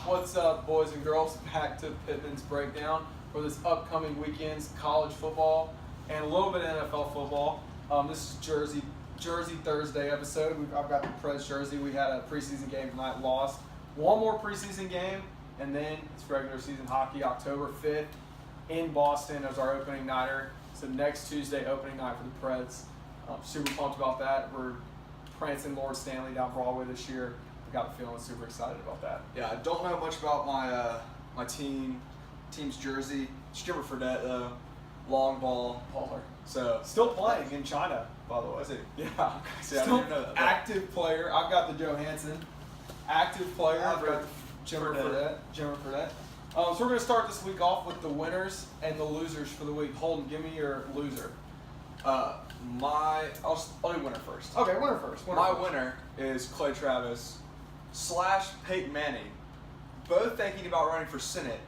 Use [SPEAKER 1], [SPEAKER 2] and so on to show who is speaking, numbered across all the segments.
[SPEAKER 1] What's up, boys and girls? Back to Pittman's Breakdown for this upcoming weekend's college football and a little bit of NFL football. This is Jersey Thursday episode. I've got the Preds jersey. We had a preseason game tonight, lost. One more preseason game, and then it's regular season hockey, October 5th in Boston as our opening nighter. So next Tuesday, opening night for the Preds. Super pumped about that. We're prancing Lord Stanley down Broadway this year. I got the feeling super excited about that.
[SPEAKER 2] Yeah, I don't know much about my team's jersey. Jimmer Fredette though, long ball.
[SPEAKER 1] Baller.
[SPEAKER 2] So
[SPEAKER 1] Still playing in China, by the way.
[SPEAKER 2] is he?
[SPEAKER 1] Yeah.
[SPEAKER 2] See, I
[SPEAKER 1] Still
[SPEAKER 2] didn't know that.
[SPEAKER 1] active player. I've got the Johansson. Active player.
[SPEAKER 2] I've
[SPEAKER 1] I've
[SPEAKER 2] got
[SPEAKER 1] got Jimmer
[SPEAKER 2] Fredette.
[SPEAKER 1] Fredette. So we're going to start this week off with the winners and the losers for the week. Holden, give me your loser.
[SPEAKER 2] I'll do winner first.
[SPEAKER 1] Okay, winner first.
[SPEAKER 2] My winner is Clay Travis / Peyton Manning, both thinking about running for Senate.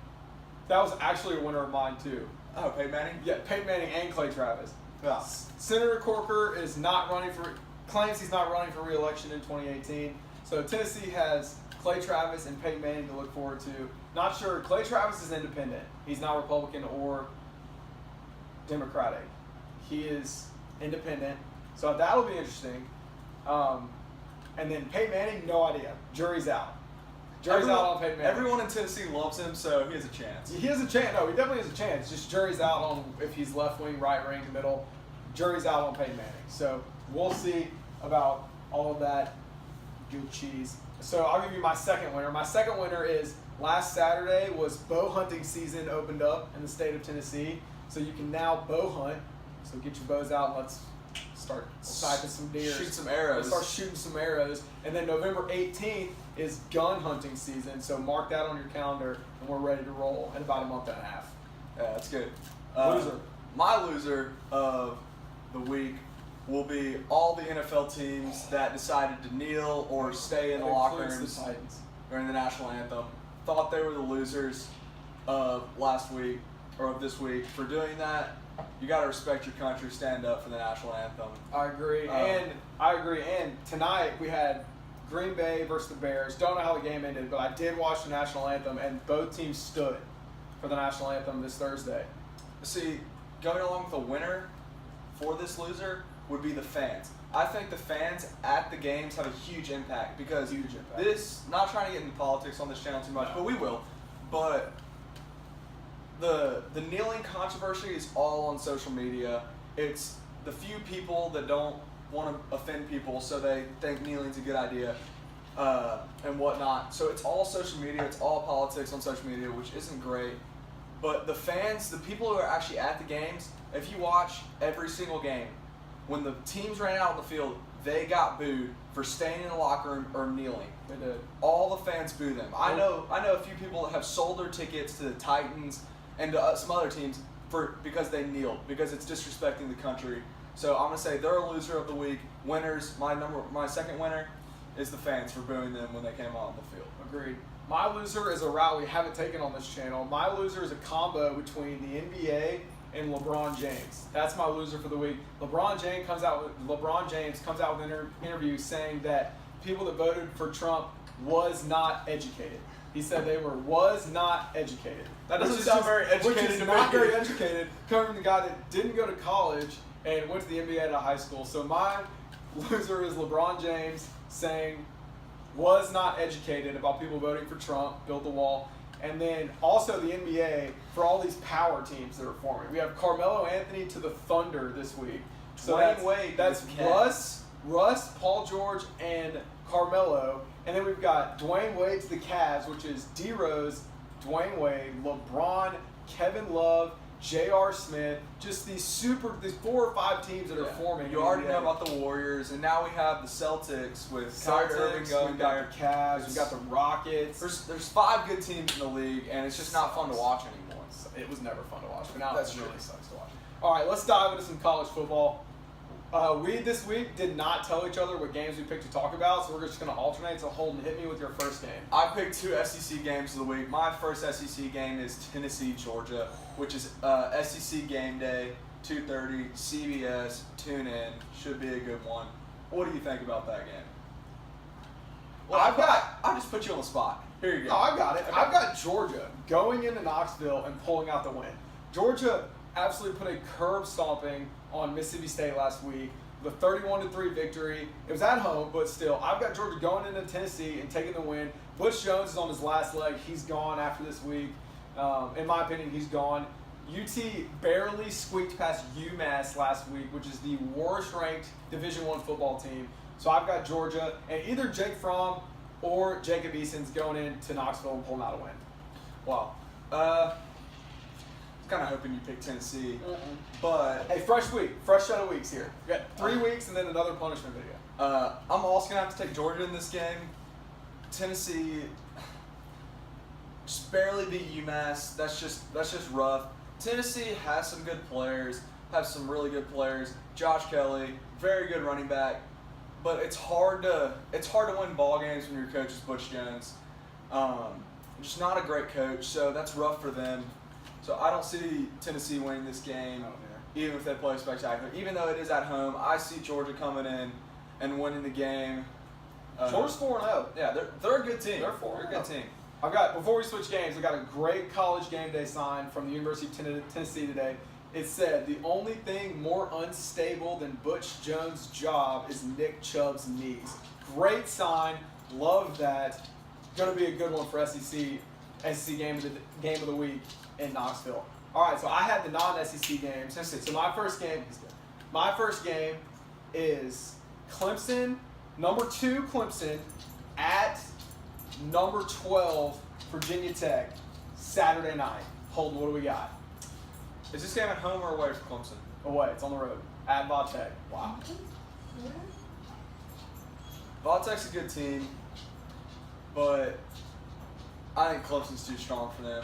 [SPEAKER 1] That was actually a winner of mine too.
[SPEAKER 2] Oh, Peyton Manning?
[SPEAKER 1] Yeah, Peyton Manning and Clay Travis.
[SPEAKER 2] Yeah.
[SPEAKER 1] Senator Corker claims he's not running for re-election in 2018. So Tennessee has Clay Travis and Peyton Manning to look forward to. Not sure. Clay Travis is independent. He's not Republican or Democratic. He is independent. So that'll be interesting. And then Peyton Manning, no idea. Jury's out. Jury's out on Peyton Manning.
[SPEAKER 2] Everyone in Tennessee loves him, so he has a chance.
[SPEAKER 1] He has a chance. No, he definitely has a chance. Just jury's out on if he's left wing, right wing, middle. Jury's out on Peyton Manning. So we'll see about all of that good cheese. So I'll give you my second winner. My second winner is last Saturday was bow hunting season opened up in the state of Tennessee. So you can now bow hunt. So get your bows out and let's start sniping some deer.
[SPEAKER 2] Shoot some arrows.
[SPEAKER 1] Let's start shooting some arrows. And then November 18th is gun hunting season. So mark that on your calendar and we're ready to roll in about a month and a half.
[SPEAKER 2] Yeah, that's good.
[SPEAKER 1] Loser.
[SPEAKER 2] My loser of the week will be all the NFL teams that decided to kneel or stay in the
[SPEAKER 1] That
[SPEAKER 2] locker
[SPEAKER 1] includes
[SPEAKER 2] rooms
[SPEAKER 1] the Titans.
[SPEAKER 2] during the national anthem. Thought they were the losers of last week or of this week for doing that. You got to respect your country. Stand up for the national anthem.
[SPEAKER 1] I agree. And tonight we had Green Bay versus the Bears. Don't know how the game ended, but I did watch the national anthem, and both teams stood for the national anthem this Thursday.
[SPEAKER 2] See, going along with the winner for this loser would be the fans. I think the fans at the games have a huge impact because
[SPEAKER 1] Huge impact.
[SPEAKER 2] this, not trying to get into politics on this channel too much, but we will. But the kneeling controversy is all on social media. It's the few people that don't want to offend people, so they think kneeling's a good idea and whatnot. So it's all social media. It's all politics on social media, which isn't great. But the fans, the people who are actually at the games, if you watch every single game, when the teams ran out on the field, they got booed for staying in the locker room or kneeling.
[SPEAKER 1] They did.
[SPEAKER 2] All the fans boo them. I know a few people that have sold their tickets to the Titans and to some other teams because they kneeled, because it's disrespecting the country. So I'm gonna say they're a loser of the week. Winners, my second winner is the fans for booing them when they came out on the field.
[SPEAKER 1] Agreed. My loser is a route we haven't taken on this channel. My loser is a combo between the NBA and LeBron James. That's my loser for the week. LeBron James comes out with an interview saying that people that voted for Trump was not educated. He said they was not educated.
[SPEAKER 2] That doesn't sound very educated
[SPEAKER 1] Which is
[SPEAKER 2] to
[SPEAKER 1] not
[SPEAKER 2] me.
[SPEAKER 1] very educated, coming from the guy that didn't go to college and went to the NBA at a high school. So my loser is LeBron James saying was not educated about people voting for Trump, build the wall. And then also the NBA for all these power teams that are forming. We have Carmelo Anthony to the Thunder this week. So
[SPEAKER 2] Dwayne Wade
[SPEAKER 1] that's
[SPEAKER 2] to the Cavs.
[SPEAKER 1] Russ, Paul George, and Carmelo. And then we've got Dwayne Wade to the Cavs, which is D Rose, Dwayne Wade, LeBron, Kevin Love, J.R. Smith, just these 4 or 5 teams that are forming.
[SPEAKER 2] You already know about the Warriors, and now we have the Celtics with Kyrie Irving going
[SPEAKER 1] we've got
[SPEAKER 2] there.
[SPEAKER 1] the Cavs, we've got the Rockets.
[SPEAKER 2] There's 5 good teams in the league, and it's just not fun to watch anymore.
[SPEAKER 1] It was never fun to watch, but now
[SPEAKER 2] That's
[SPEAKER 1] it
[SPEAKER 2] true.
[SPEAKER 1] really sucks to watch. All right, let's dive into some college football. We this week did not tell each other what games we picked to talk about, so we're just going to alternate. So Holden, hit me with your first game.
[SPEAKER 2] I picked 2 SEC games of the week. My first SEC game is Tennessee, Georgia, which is SEC game day, 2:30, CBS. Tune in. Should be a good one. What do you think about that game? Well, I just put you on the spot. Here you go.
[SPEAKER 1] No, I got it.
[SPEAKER 2] Okay.
[SPEAKER 1] I've got Georgia going into Knoxville and pulling out the win. Georgia absolutely put a curb stomping on Mississippi State last week with a 31-3 victory. It was at home, but still, I've got Georgia going into Tennessee and taking the win. Butch Jones is on his last leg. He's gone after this week. In my opinion, he's gone. UT barely squeaked past UMass last week, which is the worst-ranked Division I football team. So I've got Georgia, and either Jake Fromm or Jacob Eason's going into Knoxville and pulling out a win.
[SPEAKER 2] Wow. I was kind of hoping you picked Tennessee, but
[SPEAKER 1] Hey, fresh week, fresh set of weeks here. We got 3 weeks and then another punishment video.
[SPEAKER 2] I'm also gonna have to take Georgia in this game. Tennessee just barely beat UMass. That's just rough. Tennessee has some good players, have some really good players. Josh Kelly, very good running back, but it's hard to win ball games when your coach is Butch Jones. Just not a great coach, so that's rough for them. So I don't see Tennessee winning this game, even if they play spectacular. Even though it is at home, I see Georgia coming in and winning the game.
[SPEAKER 1] Georgia's 4-0.
[SPEAKER 2] Yeah, they're a good team.
[SPEAKER 1] They're 4-0.
[SPEAKER 2] They're a good team.
[SPEAKER 1] Before we switch games, I got a great college game day sign from the University of Tennessee today. It said, the only thing more unstable than Butch Jones' job is Nick Chubb's knees. Great sign. Love that. Going to be a good one for SEC game of the week in Knoxville. All right, so I had the non-SEC games. So my first game is Clemson, number 2 Clemson, at number 12 Virginia Tech, Saturday night. Holden, what do we got?
[SPEAKER 2] Is this game at home or away for Clemson?
[SPEAKER 1] Away, it's on the road. At Va Tech. Wow.
[SPEAKER 2] Va Tech's a good team, but I think Clemson's too strong for them.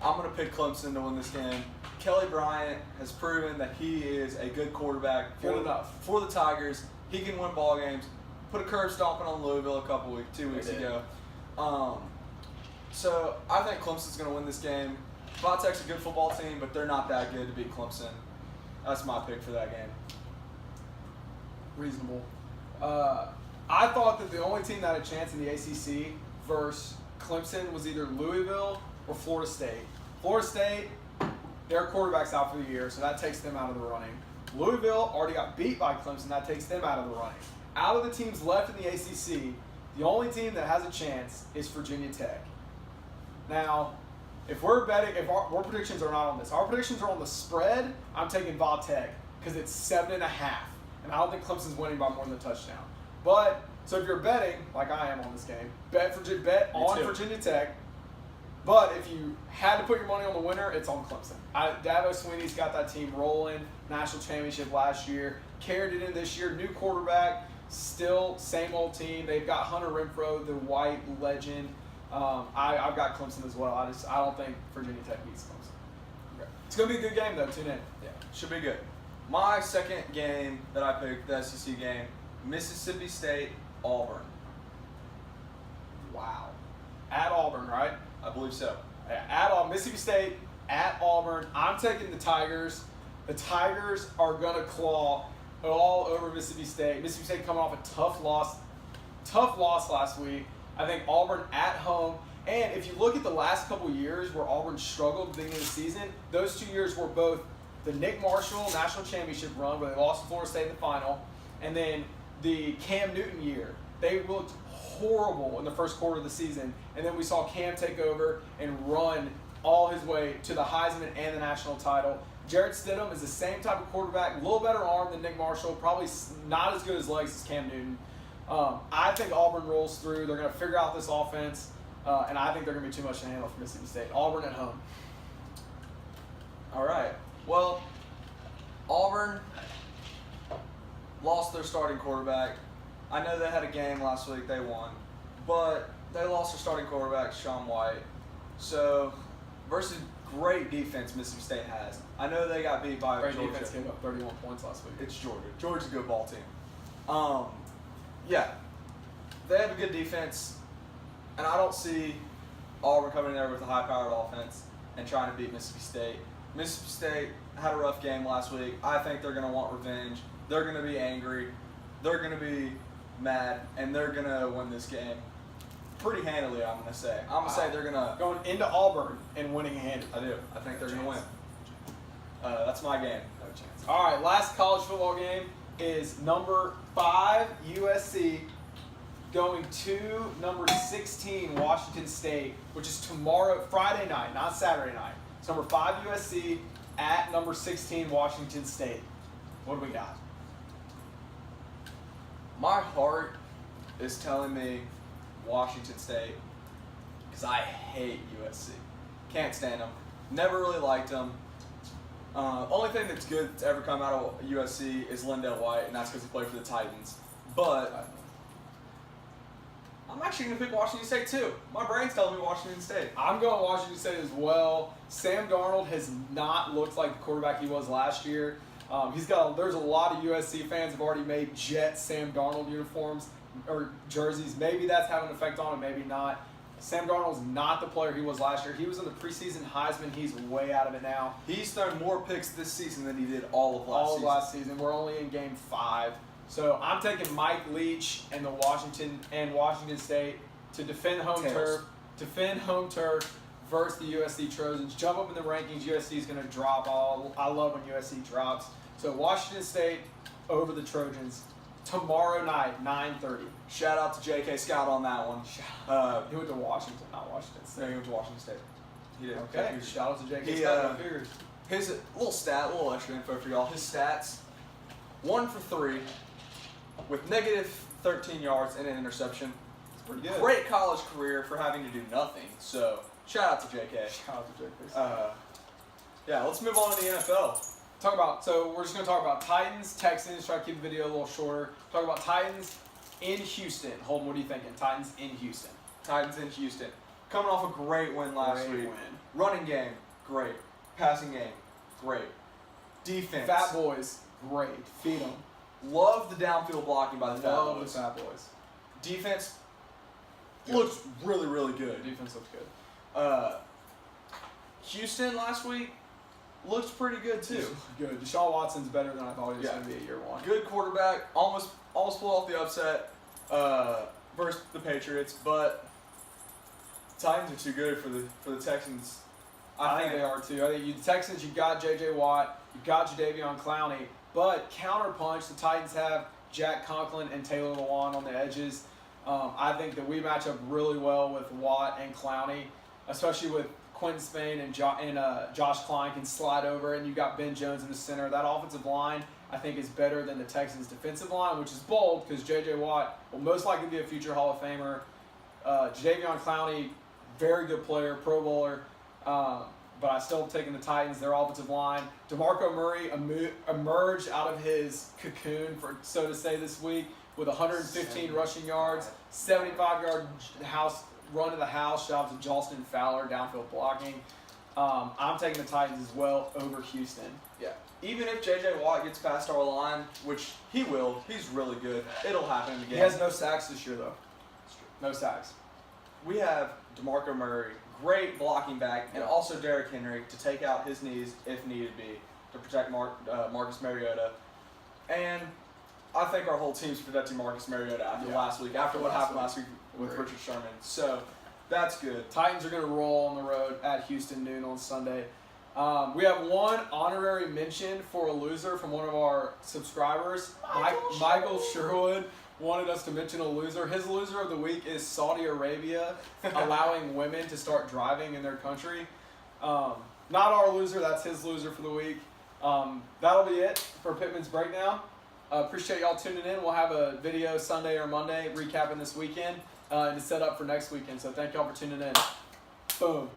[SPEAKER 2] I'm going to pick Clemson to win this game. Kelly Bryant has proven that he is a good quarterback for the Tigers. He can win ball games. Put a curb stomping on Louisville two weeks ago. So I think Clemson's going to win this game. Va Tech's a good football team, but they're not that good to beat Clemson. That's my pick for that game.
[SPEAKER 1] Reasonable. I thought that the only team that had a chance in the ACC versus Clemson was either Louisville or Florida State. Florida State, their quarterback's out for the year, so that takes them out of the running. Louisville already got beat by Clemson, that takes them out of the running. Out of the teams left in the ACC, the only team that has a chance is Virginia Tech. Now, if we're betting, if our predictions are not on this, our predictions are on the spread, I'm taking Va Tech because it's 7.5. And I don't think Clemson's winning by more than a touchdown. But, so if you're betting, like I am on this game, bet on Virginia Tech. But if you had to put your money on the winner, it's on Clemson. Dabo Swinney's got that team rolling. National championship last year. Carried it in this year. New quarterback. Still same old team. They've got Hunter Renfrow, the white legend. I've got Clemson as well. I don't think Virginia Tech beats Clemson. Okay. It's going to be a good game, though. Tune in.
[SPEAKER 2] Yeah, should be good. My second game that I picked, the SEC game, Mississippi State, Auburn.
[SPEAKER 1] Wow. At Auburn, right?
[SPEAKER 2] I believe so.
[SPEAKER 1] At Auburn, Mississippi State, at Auburn. I'm taking the Tigers. The Tigers are going to claw all over Mississippi State. Mississippi State coming off a tough loss last week. I think Auburn at home. And if you look at the last couple years where Auburn struggled at the beginning of the season, those 2 years were both the Nick Marshall National Championship run where they lost to Florida State in the final, and then the Cam Newton year. They looked horrible in the first quarter of the season, and then we saw Cam take over and run all his way to the Heisman and the national title. Jarrett Stidham is the same type of quarterback, a little better arm than Nick Marshall, probably not as good as legs as Cam Newton. I think Auburn rolls through. They're going to figure out this offense, and I think they're going to be too much to handle for Mississippi State. Auburn at home.
[SPEAKER 2] All right. Well, Auburn lost their starting quarterback. I know they had a game last week. They won. But they lost their starting quarterback, Shaun White. So, versus great defense Mississippi State has. I know they got beat by
[SPEAKER 1] Great
[SPEAKER 2] Georgia.
[SPEAKER 1] defense gave up 31 points last week.
[SPEAKER 2] It's Georgia. Georgia's a good ball team. Yeah. They have a good defense. And I don't see Auburn coming in there with a high-powered offense and trying to beat Mississippi State. Mississippi State had a rough game last week. I think they're going to want revenge. They're going to be angry. They're going to be mad. And they're going to win this game pretty handily. I'm gonna say. I'm gonna say they're gonna.
[SPEAKER 1] Going into Auburn and winning handed.
[SPEAKER 2] I do. I think they're gonna win. That's my game.
[SPEAKER 1] No chance. All right, last college football game is number 5 USC going to number 16 Washington State, which is tomorrow, Friday night, not Saturday night. It's number 5 USC at number 16 Washington State. What do we got?
[SPEAKER 2] My heart is telling me Washington State because I hate USC. Can't stand them. Never really liked them. Only thing that's good that's ever come out of USC is Lindell White, and that's because he played for the Titans. But I'm actually going to pick Washington State too. My brain's telling me Washington State.
[SPEAKER 1] I'm going Washington State as well. Sam Darnold has not looked like the quarterback he was last year. There's a lot of USC fans have already made Jet Sam Darnold uniforms or jerseys. Maybe that's having an effect on him, maybe not. Sam Darnold's not the player he was last year. He was in the preseason Heisman. He's way out of it now.
[SPEAKER 2] He's thrown more picks this season than he did all of last season.
[SPEAKER 1] We're only in game 5. So I'm taking Mike Leach and Washington State to defend home turf versus the USC Trojans. Jump up in the rankings. USC is going to drop. I love when USC drops. So Washington State over the Trojans tomorrow night, 9:30.
[SPEAKER 2] Shout out to J.K. Scott on that one.
[SPEAKER 1] He went to Washington, not Washington State.
[SPEAKER 2] No, he went to Washington State. He did.
[SPEAKER 1] Okay. Shout out to J.K.
[SPEAKER 2] He,
[SPEAKER 1] Scott.
[SPEAKER 2] His little extra info for y'all. His stats: 1 for 3 with negative 13 yards and an interception.
[SPEAKER 1] It's pretty good.
[SPEAKER 2] Great college career for having to do nothing. So shout out to J.K.
[SPEAKER 1] Shout out to J.K.
[SPEAKER 2] Yeah, let's move on to the NFL.
[SPEAKER 1] So we're just going to talk about Titans, Texans, try to keep the video a little shorter. Talk about Titans in Houston. Holden, what are you thinking? Titans in Houston.
[SPEAKER 2] Titans in Houston. Coming off a great win last week.
[SPEAKER 1] Win.
[SPEAKER 2] Running game, great. Passing game, great. Defense.
[SPEAKER 1] Fat boys, great. Feed them.
[SPEAKER 2] Love the downfield blocking by the Fat
[SPEAKER 1] Love
[SPEAKER 2] Boys.
[SPEAKER 1] the Fat Boys.
[SPEAKER 2] Defense
[SPEAKER 1] Good.
[SPEAKER 2] looks really, really good.
[SPEAKER 1] Defense looks good.
[SPEAKER 2] Houston last week looks pretty good too.
[SPEAKER 1] Good. Deshaun Watson's better than I thought he was
[SPEAKER 2] Yeah.
[SPEAKER 1] going to be at year 1.
[SPEAKER 2] Good quarterback. Almost pulled off the upset versus the Patriots, but Titans are too good for the Texans.
[SPEAKER 1] I think they are too. I think the Texans, you got J.J. Watt, you got Jadeveon Clowney, but counterpunch, the Titans have Jack Conklin and Taylor Lewan on the edges. I think that we match up really well with Watt and Clowney, especially with Quentin Spain and Josh Klein can slide over, and you got Ben Jones in the center. That offensive line, I think, is better than the Texans' defensive line, which is bold because J.J. Watt will most likely be a future Hall of Famer. Jadeveon Clowney, very good player, Pro Bowler, but I still taking the Titans. Their offensive line. DeMarco Murray emerged out of his cocoon, so to say, this week with 115 rushing yards, 75-yard run to the house. Shout out to Jalston Fowler, downfield blocking. I'm taking the Titans as well over Houston.
[SPEAKER 2] Yeah. Even if J.J. Watt gets past our line, which he will, he's really good. It'll happen in the game.
[SPEAKER 1] He has no sacks this year, though. No sacks.
[SPEAKER 2] We have DeMarco Murray, great blocking back, and also Derrick Henry to take out his knees if needed be to protect Marcus Mariota. And I think our whole team's protecting Marcus Mariota after what happened last week with Richard Sherman. So that's good.
[SPEAKER 1] Titans are going to roll on the road at Houston noon on Sunday. We have one honorary mention for a loser from one of our subscribers. Michael Sherwood wanted us to mention a loser. His loser of the week is Saudi Arabia allowing women to start driving in their country. Not our loser, that's his loser for the week. That'll be it for Pittman's Breakdown. Appreciate y'all tuning in. We'll have a video Sunday or Monday recapping this weekend and to set up for next weekend. So thank y'all for tuning in. Boom.